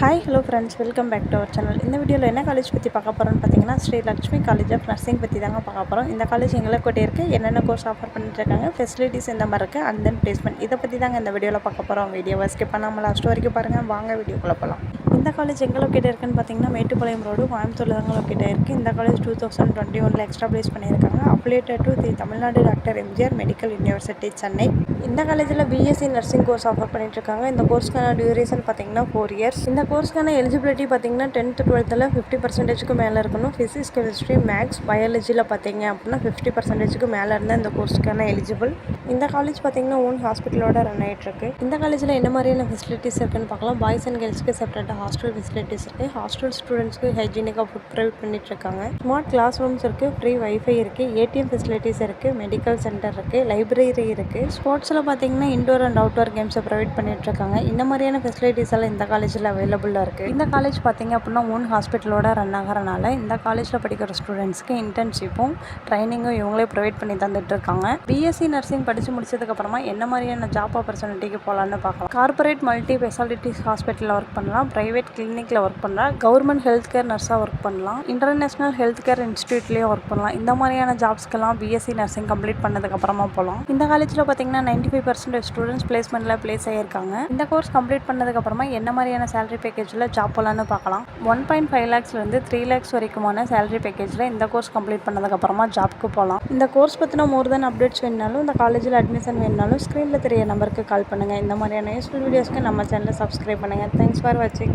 Hi hello friends, welcome back to our channel. இந்த வீடியோவில் என்ன காலேஜ் பற்றி பார்க்க போகிறோம்னு பார்த்தீங்கன்னா, Sri Lakshmi college of nursing பற்றி தாங்க பார்க்க போகிறோம். இந்த காலேஜ் எங்களுக்கு இருக்குது, என்னென்ன கோர்ஸ் ஆஃபர் பண்ணிட்டுருக்காங்க, ஃபெசிலிட்டிஸ் எந்த மாதிரி இருக்குது, அண்ட் தென் பிளேஸ்மெண்ட், இதை பற்றி தாங்க இந்த வீடியோவில் பார்க்க போகிறோம். வீடியோவை ஸ்கிப் பண்ணாமல் லாஸ்ட் வரைக்கும் பாருங்கள். வாங்க வீடியோக்குள்ளே போகலாம். இந்த காலேஜ் எங்கே லொக்கேட் இருக்குன்னு பார்த்தீங்கன்னா, மேட்டுப்பாளையம் ரோடு, கோயம்புத்தூரில் தாங்க லொக்கேட் இருக்குது. இந்த காலேஜ் 2021 எக்ஸ்ட்ரா பிளேஸ் பண்ணியிருக்காங்க. Affiliated to the Tamil Nadu doctor MGR medical university Chennai. இந்த காலேஜில் பிஎஸ்சி நர்சிங் கோர்ஸ் ஆஃபர் பண்ணிட்டுருக்காங்க. இந்த கோர்ஸ்க்கான டியூரேஷன் பார்த்தீங்கன்னா 4 இயர்ஸ். இந்த கோர்ஸ்க்கான எலிஜிபிலிட்டி பார்த்தீங்கன்னா 10th 12th 50% மேலே இருக்கணும். ஃபிசிக்ஸ், கெமிஸ்ட்ரி, மேக்ஸ், பயாலஜியில் பார்த்தீங்க அப்படின்னா 50% மேலே இருந்தால் இந்த கோர்ஸ்க்கான எலிஜிபிள். இந்த காலேஜ் பார்த்தீங்கன்னா ஓன் ஹாஸ்பிட்டலோட ரன் ஆகிட்டு இருக்கு. இந்த காலேஜில் என்ன மாதிரியான ஃபெசிலிட்டிஸ் இருக்குன்னு பார்க்கலாம். பாய்ஸ் அண்ட் கேர்ள்ஸ்க்கு செப்பரேட்டாக ஹாஸ்டல் ஃபெசிலிட்டிஸ் இருக்குது. ஹாஸ்டல் ஸ்டூடெண்ட்ஸ்க்கு ஹைஜீனிக்காக ஃபுட் ப்ரொவைட் பண்ணிட்டு இருக்காங்க. ஸ்மார்ட் கிளாஸ் ரூம்ஸ் இருக்குது, ஃப்ரீ வைஃபை இருக்குது, ஏடிஎம் ஃபெசிலிட்டிஸ் இருக்குது, மெடிக்கல் சென்டர் இருக்குது, லைப்ரரி இருக்குது. ஸ்போர்ட்ஸில் பார்த்தீங்கன்னா இண்டோர் அண்ட் அவுட்டோர் கேம்ஸை ப்ரொவைட் பண்ணிட்டு இருக்காங்க. இந்த மாதிரியான ஃபெசிலிட்டிஸ் எல்லாம் இந்த காலேஜில் அவைலபிளாக இருக்குது. இந்த காலேஜ் பார்த்தீங்க அப்படின்னா ஓன் ஹாஸ்பிட்டலோட ரன் ஆகிறனால இந்த காலேஜில் படிக்கிற ஸ்டூடெண்ட்ஸ்க்கு இன்டர்ன்ஷிப்பும் ட்ரைனிங்கும் இவங்களே ப்ரொவைட் பண்ணி தந்துட்டு இருக்காங்க. பிஎஸ்சி நர்சிங் படித்து முடிச்சதுக்கப்புறமா என்ன மாதிரியான ஜாப் ஆப்பர்ச்சுனிட்டிக்கு போகலான்னு பார்க்கலாம். கார்பரேட் மல்டி ஸ்பெஷாலிட்டிஸ் ஹாஸ்பிட்டலில் ஒர்க் பண்ணலாம், ப்ரைவேட் கிளினிக்கில் ஒர்க் பண்ணலாம், கவர்மெண்ட் ஹெல்த் கேர் நர்ஸாக ஒர்க் பண்ணலாம், இன்டர்நேஷனல் ஹெல்த் கேர் இன்ஸ்டியூட்லேயும் ஒர்க் பண்ணலாம். இந்த மாதிரியான ஜாப்ஸ்க்கெல்லாம் பிஎஸ்சி நர்சிங் கம்ப்ளீட் பண்ணதுக்கப்புறமா போகலாம். இந்த காலேஜில் பார்த்தீங்கன்னா 95% ஸ்டூடெண்ட்ஸ் பிளேஸ்மெண்ட்டில் பிளேஸ் ஆகியிருக்காங்க. இந்த கோர்ஸ் கம்ப்ளீட் பண்ணதுக்கப்புறமா என்ன மாதிரியான சேலரி பேக்கேஜில் ஜாப் போகலான்னு பார்க்கலாம். 1.5 lakhsலேருந்து 3 lakhs வரைக்குமான சேலரி பேக்கேஜில் இந்த கோர்ஸ் கம்ப்ளீட் பண்ணதுக்கப்புறமா ஜாப்க்கு போகலாம். இந்த கோர்ஸ் பற்றின மோர் தென் அப்டேட்ஸ் வேணுனாலும், இந்த காலேஜில் அட்மிஷன் வேணுனாலும் ஸ்க்ரீனில் தெரிய நம்பருக்கு கால் பண்ணுங்கள். இந்த மாதிரியான யூஸ்ஃபுல் வீடியோஸ்க்கு நம்ம சேனலை சப்ஸ்கிரைப் பண்ணுங்கள். தேங்க்ஸ் ஃபார் வாட்சிங்.